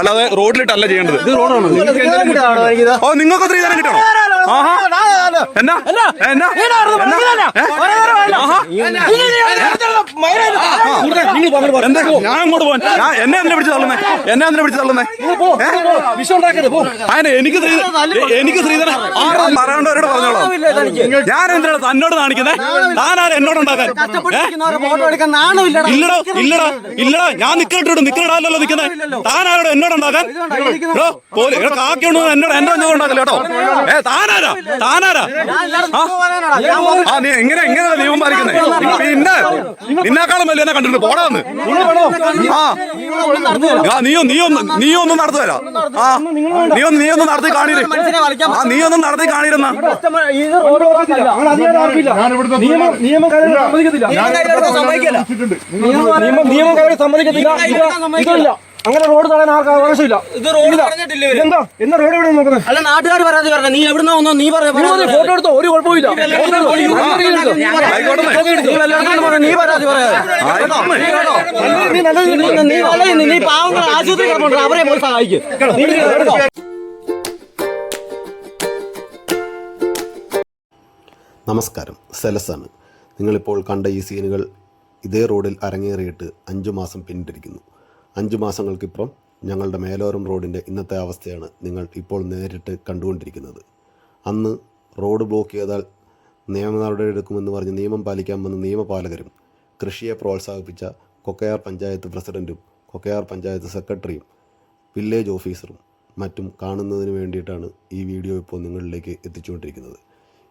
അല്ലാതെ റോഡിലിട്ടല്ല ചെയ്യേണ്ടത്. ഓ നിങ്ങൾക്ക് സ്ത്രീധനം കിട്ടണോ? ആഹാ എന്നാ എന്നാ എന്താ ഞാൻ അങ്ങോട്ട് പോവാൻ എന്നെ എന്തിനാ പിടിച്ച് തള്ളുന്നേ? എന്നെ എന്തിനാ പിടിച്ച് തള്ളുന്നേ? അതിന് എനിക്ക് സ്ത്രീധനം പറയേണ്ടവരോട് പറഞ്ഞോളാം. ഞാൻ എന്തിനാണ് തന്നോട് കാണിക്കുന്നത്? താനാരാ എന്നോട് ഉണ്ടാക്കാൻ? ഇല്ലടാ ഇല്ലടാ ഇല്ലടാ ഞാൻ നിക്കണല്ലോ നിക്കുന്നത്. താനാരോട് എന്നോട് ഉണ്ടാക്കാൻ? കാക്കിയോണ്ട് എന്നോട് എന്റെ ഉണ്ടാക്കല്ലോ കേട്ടോ. താനാരാ താനാരാ നീ എങ്ങനെ നിയമം പാലിക്കുന്നേ? പിന്നെ നിന്നെക്കാളും വലിയ എന്നെ കണ്ടിട്ടുണ്ട്. പോടാന്ന് നീയൊന്നും നടത്തുവരാ. നീയൊന്നും നടത്തി കാണിര്. നീയൊന്നും നടത്തി കാണിരുന്ന സമ്മതിക്കത്തില്ല. അങ്ങനെ റോഡ് തടയാൻ ആർക്കും ആവശ്യമില്ല. എന്താ എന്നാ റോഡ് എവിടെ നോക്കുന്നത്? അല്ല നാട്ടുകാർ പരാതി പറഞ്ഞ നീ എവിടുന്ന ഒന്നോ നീ ഫോട്ടോ എടുത്തോ, ഒരു കുഴപ്പമില്ല. നീ പരാതി പറയാ നീ പാവങ്ങൾ ആശുപത്രി കിടപ്പുണ്ട്, അവരെ പോയി സഹായിക്കും. നമസ്കാരം, സെലസാണ്. നിങ്ങളിപ്പോൾ കണ്ട ഈ സീനുകൾ ഇതേ റോഡിൽ അരങ്ങേറിയിട്ട് 5 മാസം പിന്നിട്ടിരിക്കുന്നു. 5 മാസങ്ങൾക്കിപ്പുറം ഞങ്ങളുടെ മേലോരം റോഡിൻ്റെ ഇന്നത്തെ അവസ്ഥയാണ് നിങ്ങൾ ഇപ്പോൾ നേരിട്ട് കണ്ടുകൊണ്ടിരിക്കുന്നത്. അന്ന് റോഡ് ബ്ലോക്ക് ചെയ്താൽ നിയമ നടപടി എടുക്കുമെന്ന് പറഞ്ഞ് നിയമം പാലിക്കാൻ വന്ന നിയമപാലകരും കൃഷിയെ പ്രോത്സാഹിപ്പിച്ച കൊക്കയാർ പഞ്ചായത്ത് പ്രസിഡൻറ്റും കൊക്കയാർ പഞ്ചായത്ത് സെക്രട്ടറിയും വില്ലേജ് ഓഫീസറും മറ്റും കാണുന്നതിന് വേണ്ടിയിട്ടാണ് ഈ വീഡിയോ ഇപ്പോൾ നിങ്ങളിലേക്ക് എത്തിച്ചുകൊണ്ടിരിക്കുന്നത്.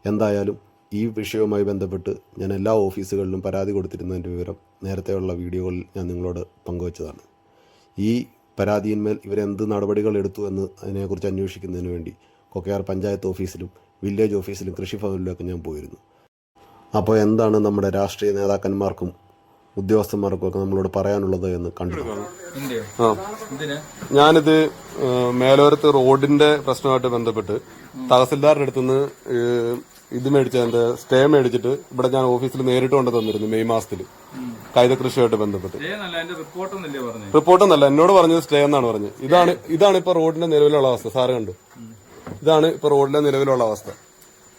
എന്തായാലും ഈ വിഷയവുമായി ബന്ധപ്പെട്ട് ഞാൻ എല്ലാ ഓഫീസുകളിലും പരാതി കൊടുത്തിരുന്നതിൻ്റെ വിവരം നേരത്തെയുള്ള വീഡിയോകളിൽ ഞാൻ നിങ്ങളോട് പങ്കുവച്ചതാണ്. ഈ പരാതിയിന്മേൽ ഇവരെന്ത് നടപടികൾ എടുത്തു എന്ന് അതിനെക്കുറിച്ച് അന്വേഷിക്കുന്നതിന് വേണ്ടി കൊക്കയാർ പഞ്ചായത്ത് ഓഫീസിലും വില്ലേജ് ഓഫീസിലും കൃഷിഭവനിലൊക്കെ ഞാൻ പോയിരുന്നു. അപ്പോൾ എന്താണ് നമ്മുടെ രാഷ്ട്രീയ നേതാക്കന്മാർക്കും ഉദ്യോഗസ്ഥന്മാർക്കും ഒക്കെ നമ്മളോട് പറയാനുള്ളത് എന്ന് കണ്ടു. ഞാനിത് മേലോരത്ത് റോഡിന്റെ പ്രശ്നമായിട്ട് ബന്ധപ്പെട്ട് തഹസിൽദാറിന്റെ അടുത്തുനിന്ന് ഇത് മേടിച്ച സ്റ്റേ മേടിച്ചിട്ട് ഇവിടെ ഞാൻ ഓഫീസിൽ നേരിട്ട് കൊണ്ട് തന്നിരുന്നു. മെയ് മാസത്തിൽ കൈതകൃഷിയുമായിട്ട് ബന്ധപ്പെട്ട് റിപ്പോർട്ടൊന്നല്ല എന്നോട് പറഞ്ഞത് സ്റ്റേ എന്നാണ് പറഞ്ഞത്. ഇതാണ് ഇപ്പൊ റോഡിന്റെ നിലവിലുള്ള അവസ്ഥ. സാറ് കണ്ടു, ഇതാണ് ഇപ്പൊ റോഡിന്റെ നിലവിലുള്ള അവസ്ഥ.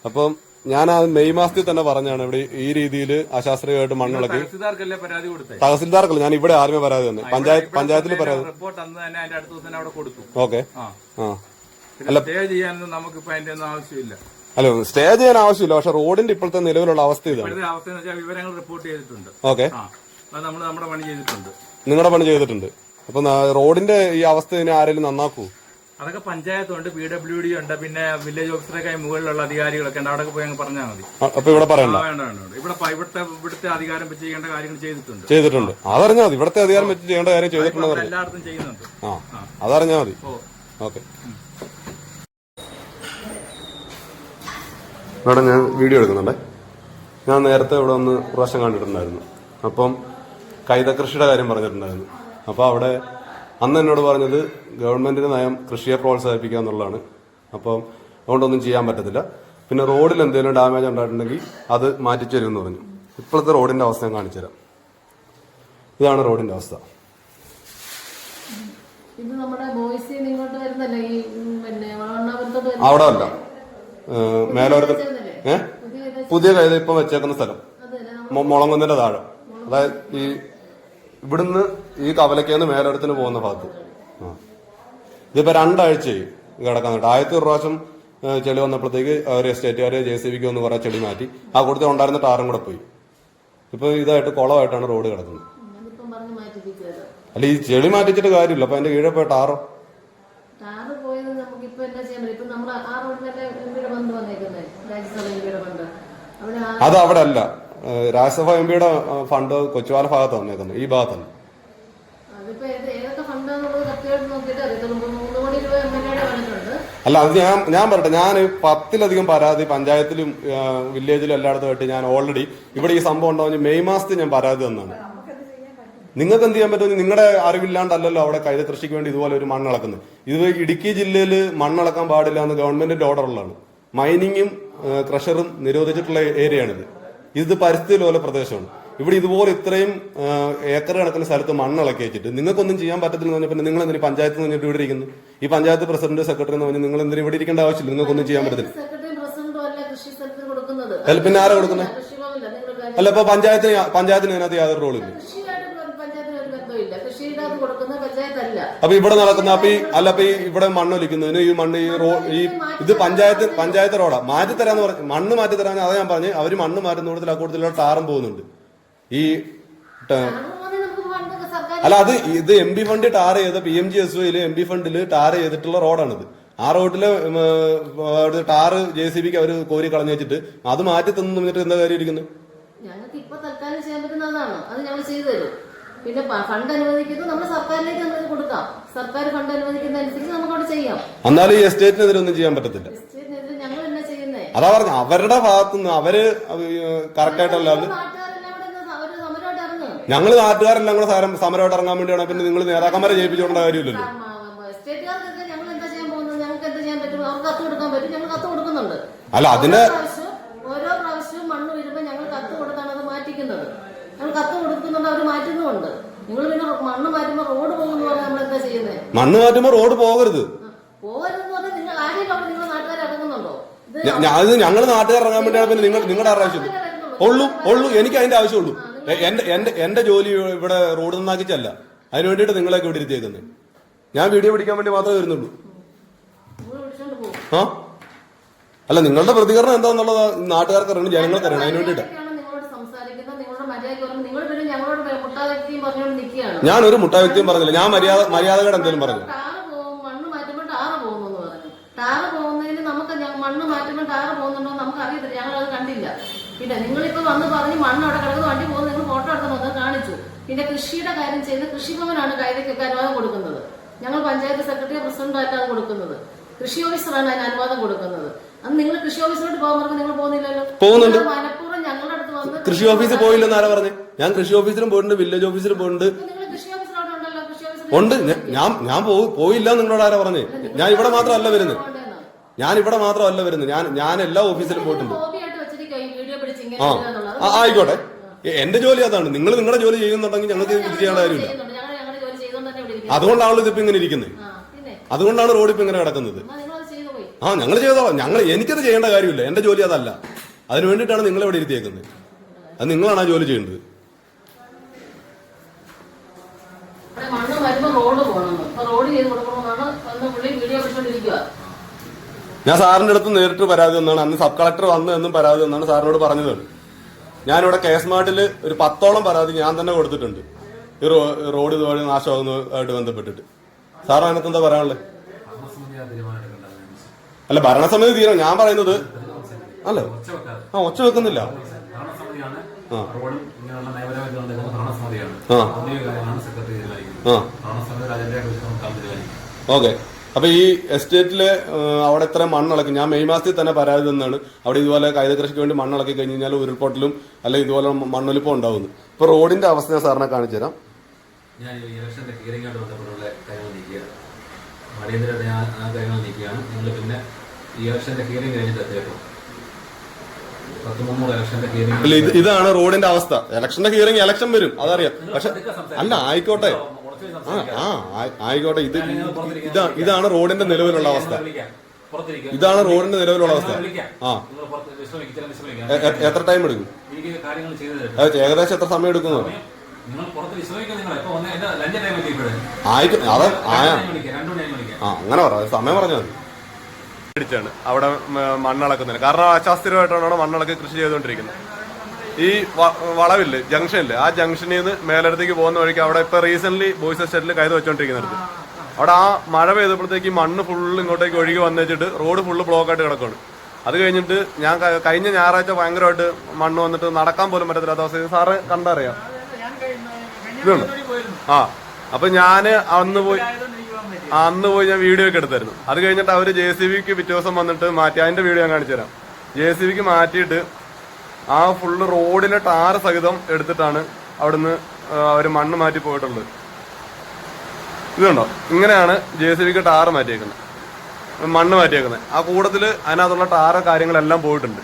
അപ്പം ഞാൻ ആ മെയ് മാസത്തിൽ തന്നെ പറഞ്ഞാണ് ഇവിടെ ഈ രീതിയിൽ അശാസ്ത്രീയമായിട്ട് മണ്ണിളക്കി. തഹസിൽദാർക്കല്ല, ഞാൻ ഇവിടെ ആർമി പരാതി തന്നെ പഞ്ചായത്തിൽ പരാതി. ഓക്കെ അല്ല സ്റ്റേ ചെയ്യാൻ ആവശ്യമില്ല, പക്ഷെ റോഡിന്റെ ഇപ്പോഴത്തെ നിലവിലുള്ള അവസ്ഥ ഇതാണ്. ഓക്കെ നിങ്ങളുടെ പണി ചെയ്തിട്ടുണ്ട്. അപ്പൊ റോഡിന്റെ ഈ അവസ്ഥ ഇനി ആരെങ്കിലും നന്നാക്കൂ? അതൊക്കെ പഞ്ചായത്തുണ്ട്, PWD ഉണ്ട്, പിന്നെ വില്ലേജ് ഓഫീസറൊക്കെ മുകളിലുള്ള അധികാരികളൊക്കെ ഉണ്ട്. അവിടെ പോയി പറഞ്ഞാൽ മതി. അപ്പൊ ഇവിടെ പറയണ്ട. ഇവിടുത്തെ അധികാരം വെച്ച് ചെയ്യേണ്ട കാര്യങ്ങൾ ചെയ്തിട്ടുണ്ട്. അതറിഞ്ഞാൽ മതി. ഇവിടുത്തെ അധികാരം വെച്ച് ചെയ്യേണ്ട കാര്യം ചെയ്തിട്ടുണ്ട്. എല്ലായിടത്തും ചെയ്യുന്നുണ്ട്. അതറിഞ്ഞാൽ മതി. ഓക്കെ ഇവിടെ ഞാൻ വീഡിയോ എടുക്കുന്നുണ്ടേ. ഞാൻ നേരത്തെ ഇവിടെ ഒന്ന് പ്രാവശ്യം കണ്ടിട്ടുണ്ടായിരുന്നു. അപ്പം കൈതകൃഷിയുടെ കാര്യം പറഞ്ഞിട്ടുണ്ടായിരുന്നു. അപ്പോൾ അവിടെ അന്ന് എന്നോട് പറഞ്ഞത് ഗവൺമെന്റിന്റെ നയം കൃഷിയെ പ്രോത്സാഹിപ്പിക്കുക എന്നുള്ളതാണ്. അപ്പം അതുകൊണ്ടൊന്നും ചെയ്യാൻ പറ്റത്തില്ല. പിന്നെ റോഡിൽ എന്തെങ്കിലും ഡാമേജ് ഉണ്ടായിട്ടുണ്ടെങ്കിൽ അത് മാറ്റിച്ചേരുമെന്ന് പറഞ്ഞു. ഇപ്പോഴത്തെ റോഡിന്റെ അവസ്ഥ ഞാൻ കാണിച്ചു തരാം. ഇതാണ് റോഡിന്റെ അവസ്ഥ. അവിടെ അല്ല, മേലോരത്ത് പുതിയ കൈത ഇപ്പൊ വെച്ചേക്കുന്ന സ്ഥലം മുളങ്കുന്നിന്റെ താഴെ, അതായത് ഈ ഇവിടുന്ന് ഈ കവലക്കേന്ന് മേലോരത്തിന് പോകുന്ന ഭാഗത്ത്. ഇതിപ്പോ 2 ആഴ്ചയായി കിടക്കുന്നുണ്ട്. ആദ്യത്തെ ഒരു പ്രാവശ്യം ചെളി വന്നപ്പോഴത്തേക്ക് ഒരു എസ്റ്റേറ്റുകാര് JCBക്ക് ഒന്ന് കുറെ ചെളി മാറ്റി ആ കൂടുതൽ ഉണ്ടായിരുന്ന ടാറും കൂടെ പോയി. ഇപ്പൊ ഇതായിട്ട് കുളമായിട്ടാണ് റോഡ് കിടക്കുന്നത്. അല്ല ഈ ചെളി മാറ്റിച്ചിട്ട് കാര്യമില്ല. അപ്പൊ അതിന്റെ കീഴെ പോയ ടാറോ അത് അവിടെ അല്ല. രാജ്യസഭ MP-യുടെ ഫണ്ട് കൊച്ചുവാല ഭാഗത്ത് വന്നേക്കുന്നത്, ഈ ഭാഗത്തല്ല. അല്ല അത് ഞാൻ പറയട്ടെ, ഞാൻ 10-ലധികം പരാതി പഞ്ചായത്തിലും വില്ലേജിലും എല്ലായിടത്തുമായിട്ട് ഞാൻ ഓൾറെഡി ഇവിടെ ഈ സംഭവം ഉണ്ടാവുന്ന മെയ് മാസത്തിൽ ഞാൻ പരാതി തന്നാണ്. നിങ്ങൾക്ക് എന്ത് ചെയ്യാൻ പറ്റും? നിങ്ങളുടെ അറിവില്ലാണ്ടല്ലോ അവിടെ കൈതകൃഷിക്ക് വേണ്ടി ഇതുപോലെ ഒരു മണ്ണിളക്കുന്നത്. ഇത് ഇടുക്കി ജില്ലയിൽ മണ്ണിളക്കാൻ പാടില്ല എന്ന് ഗവൺമെന്റിന്റെ ഓർഡറുള്ളതാണ്. മൈനിങ്ങും ക്രഷറും നിരോധിച്ചിട്ടുള്ള ഏരിയയാണിത്. ഇത് പരിസ്ഥിതി ലോല പ്രദേശമാണ്. ഇവിടെ ഇതുപോലെ ഇത്രയും ഏക്കർ കണക്കിന് സ്ഥലത്ത് മണ്ണിളക്കി വെച്ചിട്ട് നിങ്ങൾക്കൊന്നും ചെയ്യാൻ പറ്റത്തില്ലെന്ന് പറഞ്ഞാൽ പിന്നെ നിങ്ങൾ എന്തിനു പഞ്ചായത്ത് നിന്ന് ഇവിടെ ഇരിക്കുന്നു? ഈ പഞ്ചായത്ത് പ്രസിഡന്റ് സെക്രട്ടറി എന്ന് പറഞ്ഞാൽ നിങ്ങൾ എന്തിനും ഇവിടെ ഇരിക്കേണ്ട ആവശ്യമില്ല, നിങ്ങൾക്കൊന്നും ചെയ്യാൻ പറ്റത്തില്ല. പിന്നെ ആരാ കൊടുക്കുന്നത്? അല്ല, ഇപ്പൊ പഞ്ചായത്തിന് അതിനകത്ത് യാതൊരു റോളില്ല. അപ്പൊ ഇവിടെ നടക്കുന്ന അപ്പൊ ഈ ഇവിടെ മണ്ണൊലിക്കുന്നതിന് ഈ മണ്ണ് ഇത് പഞ്ചായത്ത് റോഡാ മാറ്റി തരാന്ന് പറഞ്ഞു. മണ്ണ് മാറ്റി തരാന്ന് അതാ ഞാൻ പറഞ്ഞു. അവര് മണ്ണ് മാറ്റുന്ന കൂടുതൽ ആ കൂടുതലുള്ള ടാറും പോകുന്നുണ്ട്. അല്ല, ഇത് MB ഫണ്ട് ടാർ ചെയ്ത PMGSYയില് MB ഫണ്ടില് ടാർ ചെയ്തിട്ടുള്ള റോഡാണിത്. ആ റോഡില് ടാറ് JCBക്ക് അവര് കോരി കളഞ്ഞു വെച്ചിട്ട് അത് മാറ്റി തന്നു എന്നിട്ട് എന്താ കാര്യം ഇരിക്കുന്നത്? ഞങ്ങൾക്ക് ഇപ്പൊ തൽക്കാലം ചെയ്യാൻ പറ്റുന്നതാണ്, അത് ഞങ്ങൾ ചെയ്തു തരും. പിന്നെ ഫണ്ട് അനുവദിക്കുന്നത് നമ്മൾ സർക്കാരിലേക്ക് നമുക്ക് കൊടുക്കാം. സർക്കാർ ഫണ്ട് അനുവദിക്കുന്ന അനുസരിച്ച് നമുക്ക് അവിടെ ചെയ്യാം. എന്നാലും ഈ എസ്റ്റേറ്റിനെതിരെ ഒന്നും ചെയ്യാൻ പറ്റത്തില്ല. എസ്റ്റേറ്റിനെതിരെ ഞങ്ങൾ എന്നാ ചെയ്യുന്നേ? അതാ പറഞ്ഞു, അവരുടെ ഭാഗത്തുനിന്ന് അവര് കറക്റ്റ് ആയിട്ടല്ലാതെ ഞങ്ങള് നാട്ടുകാരെല്ലാം കൂടെ സമരമായിട്ട് ഇറങ്ങാൻ വേണ്ടിയാണ്. പിന്നെ നിങ്ങൾ നേതാക്കന്മാരെ ജയിപ്പിച്ചോണ്ട കാര്യമില്ലല്ലോ. എസ്റ്റേറ്റുകാർക്കൊക്കെ ഞങ്ങൾ എന്താ ചെയ്യാൻ പോകുന്നത്? ഞങ്ങൾക്ക് എന്താ ചെയ്യാൻ പറ്റും? അവർക്ക് കത്ത് കൊടുക്കാൻ പറ്റും. ഞങ്ങൾ കത്ത് കൊടുക്കുന്നുണ്ട്. അല്ല, അതിന്റെ ഓരോ പ്രാവശ്യവും മണ്ണ് വരുമ്പോ ഞങ്ങൾ കത്ത് കൊടുത്താണ് അത് മാറ്റിക്കുന്നത്. ഞങ്ങൾ കത്ത് കൊടുക്കുന്നുണ്ട്, അവർ മാറ്റുന്നുമുണ്ട്. നിങ്ങൾ പിന്നെ മണ്ണ് മാറ്റുമ്പോ റോഡ് പോകുന്നു പറഞ്ഞാൽ നമ്മൾ എന്താ ചെയ്യുന്നത്? മണ്ണ് മാറ്റുമ്പോ റോഡ് പോകരുത് പോകരുതെന്ന് പറഞ്ഞാൽ നിങ്ങൾ ആരെയും അവിടെ നിങ്ങൾ നാട്ടുകാർ ഇറങ്ങുന്നുണ്ടോ? ഇത് ഞങ്ങൾ നാട്ടുകാർ ഇറങ്ങാൻ വേണ്ടിയാണ്. പിന്നെ നിങ്ങളുടെ ആവശ്യം ഉള്ളൂ. എനിക്ക് അതിന്റെ ആവശ്യമുള്ളൂ. എന്റെ ജോലി ഇവിടെ റോഡ് നന്നാക്കിച്ചല്ല, അതിന് വേണ്ടിയിട്ട് നിങ്ങളൊക്കെ ഇവിടെ ഇരുത്തിയേക്കുന്നത്. ഞാൻ വീഡിയോ പിടിക്കാൻ വേണ്ടി മാത്രമേ വരുന്നുള്ളൂ. ആ അല്ല, നിങ്ങളുടെ പ്രതികരണം എന്താന്നുള്ളത് നാട്ടുകാർക്ക് അറിയണം, ജനങ്ങൾക്ക് അറിയണം. അതിന് വേണ്ടിയിട്ട് ഞാനൊരു മുട്ടാ വ്യക്തിയും പറഞ്ഞില്ല. ഞാൻ മര്യാദകേട് എന്തെങ്കിലും പറഞ്ഞു? മണ്ണ് മാറ്റുമ്പോൾ ടാറ് പോകുന്നു പറഞ്ഞു. ടാറ് പോകുന്നതിന് നമുക്ക് മണ്ണ് മാറ്റുമ്പോൾ ടാറ് പോകുന്നുണ്ടോ നമുക്ക് അറിയത്തില്ല, ഞങ്ങൾ അത് കണ്ടില്ല. പിന്നെ നിങ്ങളിപ്പോ വന്ന് പറഞ്ഞ് മണ്ണ് അവിടെ കിടക്കുന്ന വണ്ടി പോകുന്നത് നിങ്ങൾ ഫോട്ടോ എടുത്ത് നോക്കാൻ കാണിച്ചു. പിന്നെ കൃഷിയുടെ കാര്യം ചെയ്ത് കൃഷിഭവനാണ് കൈതയ്ക്കൊക്കെ അനുവാദം കൊടുക്കുന്നത്. ഞങ്ങൾ പഞ്ചായത്ത് സെക്രട്ടറി പ്രസിഡന്റായിട്ട് അത് കൊടുക്കുന്നത്. കൃഷി ഓഫീസറാണ് അതിന് അനുവാദം കൊടുക്കുന്നത്. അത് നിങ്ങൾ കൃഷി ഓഫീസിലോട്ട് പോകാൻ പറഞ്ഞാൽ നിങ്ങൾ പോകുന്നില്ലല്ലോ. പോകുന്നുണ്ട്. മനഃപൂർവ്വം ഞങ്ങളുടെ അടുത്ത് വന്ന് കൃഷി ഓഫീസിൽ പോയില്ലെന്ന് ആരാ പറഞ്ഞു? ഞാൻ കൃഷി ഓഫീസിലും പോയിട്ടുണ്ട്, വില്ലേജ് ഓഫീസിലും പോയിട്ടുണ്ട്. ഉണ്ട്. ഞാൻ പോയില്ല നിങ്ങളോട് ആരാ പറഞ്ഞേ? ഞാൻ ഇവിടെ മാത്രമല്ല വരുന്നത്. ഞാൻ എല്ലാ ഓഫീസിലും പോയിട്ടുണ്ട്. ആയിക്കോട്ടെ, എന്റെ ജോലി അതാണ്. നിങ്ങൾ നിങ്ങളുടെ ജോലി ചെയ്യുന്നുണ്ടെങ്കിൽ ഞങ്ങൾക്ക് ഇത് ചെയ്യേണ്ട കാര്യമില്ല. അതുകൊണ്ടാണല്ലോ ഇതിപ്പോ ഇങ്ങനെ ഇരിക്കുന്നത്. അതുകൊണ്ടാണ് റോഡ് ഇപ്പൊ ഇങ്ങനെ കിടക്കുന്നത്. ഞങ്ങൾ ചെയ്തോളാം. എനിക്കത് ചെയ്യേണ്ട കാര്യമില്ല. എന്റെ ജോലി അതല്ല. അതിന് വേണ്ടിയിട്ടാണ് നിങ്ങൾ ഇവിടെ ഇരുത്തിയേക്കുന്നത്. അത് നിങ്ങളാണ് ആ ജോലി ചെയ്യേണ്ടത്. ഞാൻ സാറിന്റെ അടുത്ത് നേരിട്ട് പരാതി തന്നാണ്. അന്ന് സബ് കളക്ടർ വന്നു എന്നും പരാതി തന്നാണ് സാറിനോട് പറഞ്ഞത്. ഞാനിവിടെ കേസ്മാർട്ടിൽ ഒരു 10ഓളം പരാതി ഞാൻ തന്നെ കൊടുത്തിട്ടുണ്ട്, ഈ റോഡ് ഇതുവഴി നാശമാകുന്നതുമായിട്ട് ബന്ധപ്പെട്ടിട്ട്. സാർ അതിനകത്ത് എന്താ പറയാനുള്ളത്? അല്ല, ഭരണസമിതി തീരുമാനം ഞാൻ പറയുന്നത് അല്ല. ഒച്ച വെക്കുന്നില്ല. ഓക്കെ. അപ്പൊ ഈ എസ്റ്റേറ്റില് അവിടെ ഇത്ര മണ്ണിളക്കി, ഞാൻ മെയ് മാസത്തിൽ തന്നെ പരാതി തന്നാണ്. അവിടെ ഇതുപോലെ കൈതകൃഷിക്ക് വേണ്ടി മണ്ണിളക്കി കഴിഞ്ഞ് കഴിഞ്ഞാൽ ഉരുൾപൊട്ടലും അല്ലെങ്കിൽ ഇതുപോലെ മണ്ണൊലിപ്പം ഉണ്ടാവുന്നു. ഇപ്പൊ റോഡിന്റെ അവസ്ഥ ഞാൻ സാറിനെ കാണിച്ചു തരാം. ഞാൻ ഈ ഇലക്ഷന്റെ ഹിയറിംഗായിട്ട് ബന്ധപ്പെട്ടുള്ള കാര്യങ്ങൾ നീക്കുകയാണ്. അടിയന്തരമായിട്ട് ഞാൻ ആ കാര്യങ്ങൾ നീക്കുകയാണ്. നിങ്ങൾ പിന്നെ ഈ ഇലക്ഷന്റെ ഹിയറിംഗ് കഴിഞ്ഞിട്ട് എത്തിയേക്കും. 13 ഇലക്ഷന്റെ ഹിയറിംഗ്. ഇതാണ് റോഡിന്റെ അവസ്ഥ. ഇലക്ഷന്റെ ഹിയറിംഗ് ഇലക്ഷൻ വരും, അതറിയാം. പക്ഷെ അല്ല, ആയിക്കോട്ടെ. ആയിക്കോട്ടെ. ഇതാണ് റോഡിന്റെ നിലവിലുള്ള അവസ്ഥ. ഇതാണ് റോഡിന്റെ നിലവിലുള്ള അവസ്ഥ. എത്ര ടൈം എടുക്കും? ഏകദേശം എത്ര സമയം എടുക്കുന്നു? അങ്ങനെ പറ, സമയം പറഞ്ഞാൽ മതി. ാണ് അവിടെ മണ്ണിളക്കുന്നത്. കാരണം അശാസ്ത്രീയമായിട്ടാണ് അവിടെ മണ്ണിളക്കി കൃഷി ചെയ്തുകൊണ്ടിരിക്കുന്നത്. ഈ വളവില്ലേ, ജംഗ്ഷനില്ലേ, ആ ജംഗ്ഷനിൽ നിന്ന് മേലടത്തേക്ക് പോകുന്ന വഴിക്ക് അവിടെ ഇപ്പൊ റീസെന്റ് ബോയ്സ് എസ്റ്റേറ്റിൽ കൈത് വെച്ചോണ്ടിരിക്കുന്നുണ്ട്. അവിടെ ആ മഴ പെയ്തപ്പോഴത്തേക്ക് മണ്ണ് ഫുള്ള് ഇങ്ങോട്ടേക്ക് ഒഴുകി വന്നിട്ട് റോഡ് ഫുള്ള് ബ്ലോക്ക് ആയിട്ട് കിടക്കുകയാണ്. അത് കഴിഞ്ഞിട്ട് ഞാൻ കഴിഞ്ഞ ഞായറാഴ്ച ഭയങ്കരമായിട്ട് മണ്ണ് വന്നിട്ട് നടക്കാൻ പോലും പറ്റത്തില്ലാത്ത അവസ്ഥ സാറ് കണ്ടറിയാം. ഇതുണ്ട്. അപ്പൊ ഞാന് അന്ന് പോയി ഞാൻ വീഡിയോ ഒക്കെ എടുത്തായിരുന്നു. അത് കഴിഞ്ഞിട്ട് അവര് JCBക്ക് പിറ്റേ ദിവസം വന്നിട്ട് മാറ്റി. അതിന്റെ വീഡിയോ ഞാൻ കാണിച്ചു തരാം. JCBക്ക് മാറ്റിയിട്ട് ആ ഫുള്ള് റോഡിലെ ടാറ് സഹിതം എടുത്തിട്ടാണ് അവിടുന്ന് അവര് മണ്ണ് മാറ്റി പോയിട്ടുള്ളത്. ഇതുണ്ടോ, ഇങ്ങനെയാണ് JCBക്ക് ടാറ് മാറ്റിയേക്കുന്നത്, മണ്ണ് മാറ്റിയേക്കുന്നത്. ആ കൂട്ടത്തില് അതിനകത്തുള്ള ടാറ് കാര്യങ്ങളെല്ലാം പോയിട്ടുണ്ട്.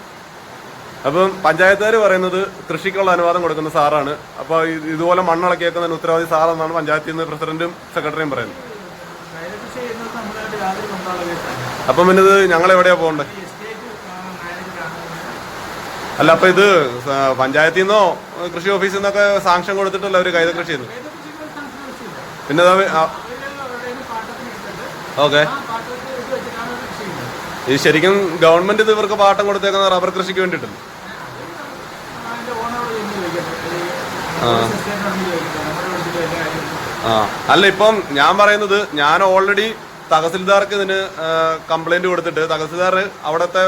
അപ്പം പഞ്ചായത്തുകാർ പറയുന്നത് കൃഷിക്കുള്ള അനുവാദം കൊടുക്കുന്ന സാറാണ്. അപ്പോൾ ഇതുപോലെ മണ്ണിളക്കിയേക്കുന്നതിന് ഉത്തരവാദി സാറെന്നാണ് പഞ്ചായത്തിൽ നിന്ന് പ്രസിഡന്റും സെക്രട്ടറിയും പറയുന്നത്. അപ്പം പിന്നെ ഇത് ഞങ്ങൾ എവിടെയാ പോകണ്ടേ? അല്ല, അപ്പൊ ഇത് പഞ്ചായത്തിൽ നിന്നോ കൃഷി ഓഫീസിൽ നിന്നൊക്കെ സാങ്ഷൻ കൊടുത്തിട്ടല്ല അവർ കൈത കൃഷി ചെയ്യുന്നത്. പിന്നെ ഓക്കെ, ഈ ശരിക്കും ഗവൺമെന്റ് ഇത് ഇവർക്ക് പാട്ടം കൊടുത്തേക്കുന്ന റബ്ബർ കൃഷിക്ക് വേണ്ടിയിട്ടല്ലേ? അല്ല, ഇപ്പം ഞാൻ പറയുന്നത്, ഞാൻ ഓൾറെഡി തഹസിൽദാർക്ക് ഇതിന് കംപ്ലൈന്റ് കൊടുത്തിട്ട് തഹസിൽദാർ അവിടുത്തെ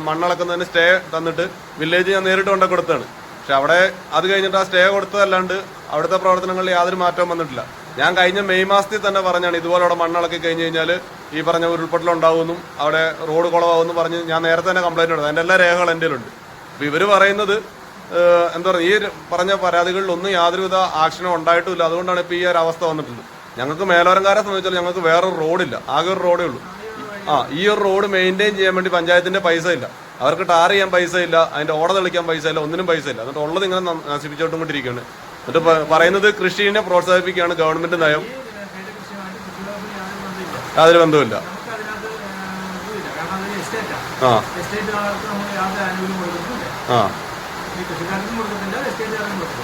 മണ്ണളക്കുന്നതിന് സ്റ്റേ തന്നിട്ട് വില്ലേജ് ഞാൻ നേരിട്ട് കൊണ്ടു കൊടുത്തതാണ്. പക്ഷെ അവിടെ അത് കഴിഞ്ഞിട്ട് ആ സ്റ്റേ കൊടുത്തതല്ലാണ്ട് അവിടുത്തെ പ്രവർത്തനങ്ങളിൽ യാതൊരു മാറ്റവും വന്നിട്ടില്ല. ഞാൻ കഴിഞ്ഞ മെയ് മാസത്തിൽ തന്നെ പറഞ്ഞാണ് ഇതുപോലെ അവിടെ മണ്ണിളക്കി കഴിഞ്ഞ് കഴിഞ്ഞാൽ ഈ പറഞ്ഞ ഉരുൾപൊട്ടലുണ്ടാവുമെന്നും അവിടെ റോഡ് കുളമാവുമെന്നും പറഞ്ഞ് ഞാൻ നേരത്തെ തന്നെ കംപ്ലൈന്റ് കൊടുത്തു. അതിൻ്റെ എല്ലാ രേഖകളും എൻ്റെ ഉണ്ട്. അപ്പോൾ ഇവർ പറയുന്നത് എന്താ പറയുക, ഈ പറഞ്ഞ പരാതികളിലൊന്നും യാതൊരുവിധ ആക്ഷനും ഉണ്ടായിട്ടുമില്ല. അതുകൊണ്ടാണ് ഇപ്പോൾ ഈ ഒരു അവസ്ഥ വന്നിട്ടുള്ളത്. ഞങ്ങൾക്ക് മേലോരംകാരെ സംബന്ധിച്ചാൽ ഞങ്ങൾക്ക് വേറൊരു റോഡില്ല, ആകെ ഒരു റോഡേ ഉള്ളൂ. ഈ ഒരു റോഡ് മെയിൻറ്റെയിൻ ചെയ്യാൻ വേണ്ടി പഞ്ചായത്തിന്റെ പൈസ ഇല്ല, അവർക്ക് ടാർ ചെയ്യാൻ പൈസ ഇല്ല, അതിന്റെ ഓട തെളിക്കാൻ പൈസ ഇല്ല, ഒന്നിനും പൈസ ഇല്ല. എന്നിട്ട് ഉള്ളത് ഇങ്ങനെ നശിപ്പിച്ചോട്ടുകൊണ്ടിരിക്കുകയാണ്. എന്നിട്ട് പറയുന്നത് കൃഷിയെ പ്രോത്സാഹിപ്പിക്കുകയാണ് ഗവൺമെന്റ് നയം. യാതൊരു ബന്ധമില്ല.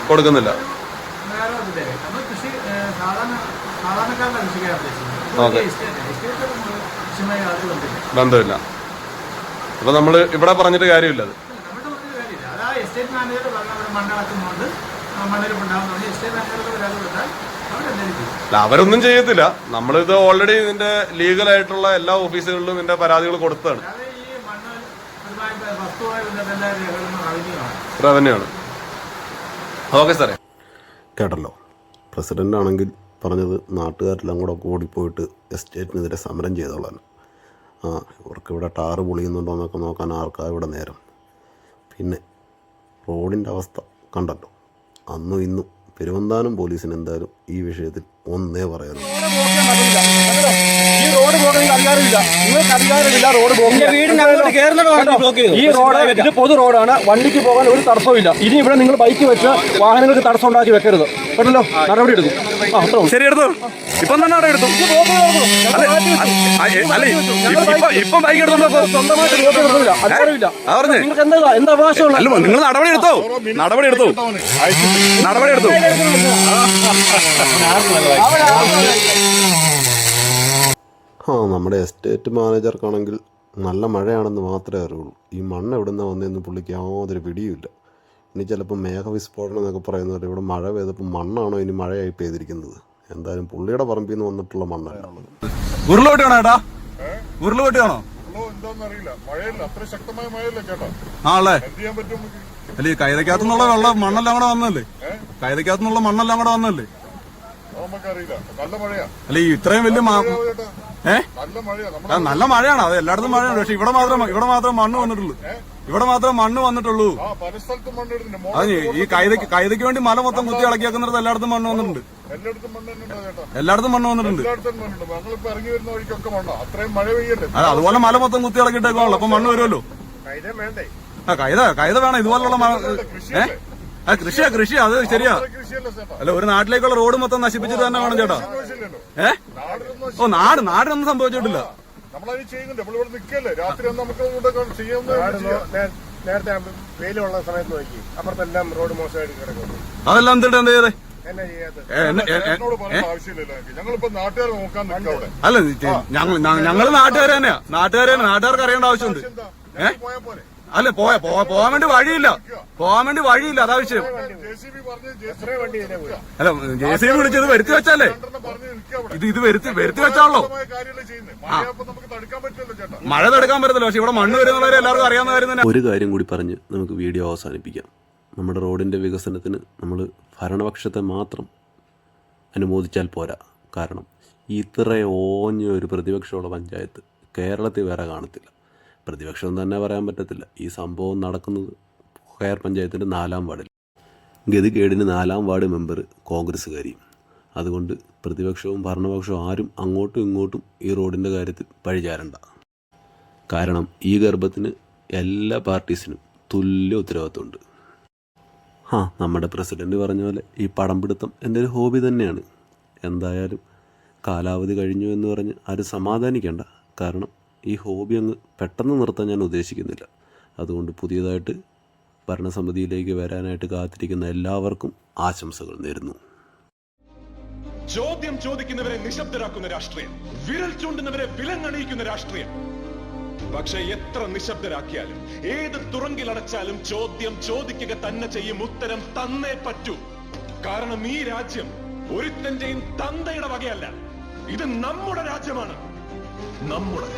കൊടുക്കുന്നില്ല. ബന്ധമില്ല. അപ്പൊ നമ്മള് ഇവിടെ പറഞ്ഞിട്ട് കാര്യമില്ല. അത് അവരൊന്നും ചെയ്യത്തില്ല. നമ്മളിത് ഓൾറെഡി ഇതിന്റെ ലീഗലായിട്ടുള്ള എല്ലാ ഓഫീസുകളിലും ഇതിന്റെ പരാതികൾ കൊടുത്തതാണ്. റവന്യൂ ആണ്. ഓക്കെ സാറേ. കേട്ടല്ലോ, പ്രസിഡന്റ് ആണെങ്കിൽ പറഞ്ഞത് നാട്ടുകാരെല്ലാം കൂടെ ഓടിപ്പോയിട്ട് എസ്റ്റേറ്റിനെതിരെ സമരം ചെയ്തോളാൻ. ഇവർക്കിവിടെ ടാറ് പൊളിയുന്നുണ്ടോ എന്നൊക്കെ നോക്കാൻ ആർക്കാ ഇവിടെ നേരം? പിന്നെ റോഡിൻ്റെ അവസ്ഥ കണ്ടല്ലോ. അന്നും ഇന്നും പെരുവന്താനം പോലീസിന് എന്തായാലും ഈ വിഷയത്തിൽ ഒന്നേ പറയാനുള്ളൂ. ഈ റോഡ് പോകണമെങ്കിൽ അധികാരമില്ല, നിങ്ങൾക്ക് അധികാരമില്ല. റോഡ് ഈ റോഡ് ഇത് പൊതു റോഡാണ്, വണ്ടിക്ക് പോകാൻ ഒരു തടസ്സമില്ല. ഇനി ഇവിടെ നിങ്ങൾ ബൈക്ക് വെച്ച് വാഹനങ്ങൾക്ക് തടസ്സം ഉണ്ടാക്കി വെക്കരുത്. കേട്ടല്ലോ, നടപടി എടുക്കും. ശരി, എടുത്തു. ഇപ്പം തന്നെ അവിടെ എടുത്തു. ഇപ്പം ബൈക്ക് എടുത്തോണ്ടോ? സ്വന്തമായിട്ട് റോഡ് എടുക്കില്ല, അധികാരമില്ല. നിങ്ങൾക്ക് എന്താ അവകാശമുള്ള? നിങ്ങൾ നടപടി എടുത്തോ? നടപടി എടുത്തു. നമ്മുടെ എസ്റ്റേറ്റ് മാനേജർക്കാണെങ്കിൽ നല്ല മഴയാണെന്ന് മാത്രമേ അറിയുള്ളൂ. ഈ മണ്ണ് എവിടെ നിന്നാണ് വന്നതെന്ന് പുള്ളിക്ക് യാതൊരു പിടിയുമില്ല. ഇനി ചിലപ്പോൾ മേഘവിസ്ഫോടനം എന്നൊക്കെ പറയുന്നത് ഇവിടെ മഴ പെയ്തപ്പോൾ മണ്ണാണോ ഇനി മഴയായി പെയ്തിരിക്കുന്നത്? എന്തായാലും പുള്ളിയുടെ പറമ്പിൽ നിന്ന് വന്നിട്ടുള്ള മണ്ണാണുള്ളത്. ഉരുളോട്ടാണോ ഏട്ടാ? ഉരുളോട്ടാണോ? ആണല്ലേ? അല്ല, ഈ കൈതക്കകത്തുനിന്നുള്ള വെള്ളം മണ്ണെല്ലാം കൂടെ വന്നല്ലേ? കൈതക്കകത്തുനിന്നുള്ള മണ്ണെല്ലാം കൂടെ വന്നല്ലേ? അല്ല, ഈ ഇത്രയും വലിയ നല്ല മഴയാണ്. അത് എല്ലായിടത്തും മഴയാണ്. പക്ഷെ ഇവിടെ മാത്രം മണ്ണ് വന്നിട്ടുള്ളൂ. അത് ഈ കൈതയ്ക്ക് വേണ്ടി മല മൊത്തം കുത്തി ഇളക്കിയാക്കുന്നിടത്ത് എല്ലായിടത്തും മണ്ണ് വന്നിട്ടുണ്ട്. അതെ, അതുപോലെ മല മൊത്തം കുത്തി ഇളക്കിയിട്ടേക്കാണല്ലോ. അപ്പൊ മണ്ണ് വരുമല്ലോ. കൈത വേണം ഇതുപോലുള്ള കൃഷി. അത് ശരിയാ. അല്ല, ഒരു നാട്ടിലേക്കുള്ള റോഡ് മൊത്തം നശിപ്പിച്ചിട്ട് തന്നെ വേണം ചേട്ടാ. നാടിനൊന്നും സംഭവിച്ചിട്ടില്ല. നേരത്തെ വെയിലുള്ള സമയത്ത് നോക്കി അപ്പുറത്തെല്ലാം റോഡ് മോശമായിട്ട് കിടക്കുന്നു. അതെല്ലാം എന്തിട്ട് എന്ത് ചെയ്തേ? അല്ല, ഞങ്ങള് നാട്ടുകാർ തന്നെയാ. നാട്ടുകാർക്ക് അറിയേണ്ട ആവശ്യമുണ്ട്. അല്ല, പോവാൻ വേണ്ടി വഴിയില്ല. അതാ വിഷയം. അല്ല, JCB വിളിച്ചത് വരുത്തി വെച്ചാലേ ഇത് വരുത്തി വെച്ചാണല്ലോ. മഴ തടുക്കാൻ പറ്റത്തില്ല. പക്ഷെ ഇവിടെ മണ്ണ് വരുന്നവരെ എല്ലാവർക്കും അറിയാവുന്ന കാര്യം തന്നെ. ഒരു കാര്യം കൂടി പറഞ്ഞ് നമുക്ക് വീഡിയോ അവസാനിപ്പിക്കാം. നമ്മുടെ റോഡിൻ്റെ വികസനത്തിന് നമ്മൾ ഭരണപക്ഷത്തെ മാത്രം അനുമോദിച്ചാൽ പോരാ. കാരണം ഇത്ര ഓഞ്ഞ ഒരു പ്രതിപക്ഷമുള്ള പഞ്ചായത്ത് കേരളത്തിൽ വേറെ കാണത്തില്ല. പ്രതിപക്ഷം തന്നെ പറയാൻ പറ്റത്തില്ല. ഈ സംഭവം നടക്കുന്നത് കയർ പഞ്ചായത്തിൻ്റെ 4-ാം വാർഡിൽ. ഗതികേടിന് 4-ാം വാർഡ് മെമ്പർ കോൺഗ്രസ്സുകാരിയും. അതുകൊണ്ട് പ്രതിപക്ഷവും ഭരണപക്ഷവും ആരും അങ്ങോട്ടും ഇങ്ങോട്ടും ഈ റോഡിൻ്റെ കാര്യത്തിൽ പഴിചാരണ്ട. കാരണം ഈ ഗർഭത്തിന് എല്ലാ പാർട്ടീസിനും തുല്യ ഉത്തരവാദിത്വമുണ്ട്. നമ്മുടെ പ്രസിഡന്റ് പറഞ്ഞ പോലെ ഈ പടം പിടുത്തം എൻ്റെ ഒരു ഹോബി തന്നെയാണ്. എന്തായാലും കാലാവധി കഴിഞ്ഞു എന്ന് പറഞ്ഞ് ആരും സമാധാനിക്കേണ്ട. കാരണം ഈ ഹോബി അങ്ങ് പെട്ടെന്ന് നിർത്താൻ ഞാൻ ഉദ്ദേശിക്കുന്നില്ല. അതുകൊണ്ട് പുതിയതായിട്ട് ഭരണസമിതിയിലേക്ക് വരാനായിട്ട് കാത്തിരിക്കുന്ന എല്ലാവർക്കും ആശംസകൾ നേരുന്നു. ചോദ്യം ചോദിക്കുന്നവരെ നിശബ്ദരാക്കുന്ന രാഷ്ട്രീയം, വിരൽ ചൂണ്ടുന്നവരെ വിലങ്ങണിയിക്കുന്ന രാഷ്ട്രീയം. പക്ഷെ എത്ര നിശബ്ദരാക്കിയാലും ഏത് തുറങ്കിലടച്ചാലും ചോദ്യം ചോദിക്കുക തന്നെ ചെയ്യും. ഉത്തരം തന്നേ പറ്റൂ. കാരണം ഈ രാജ്യം ഒരുത്തന്റെയും തന്തയുടെ വകയല്ല. ഇത് നമ്മുടെ രാജ്യമാണ്. നമ്മുടെ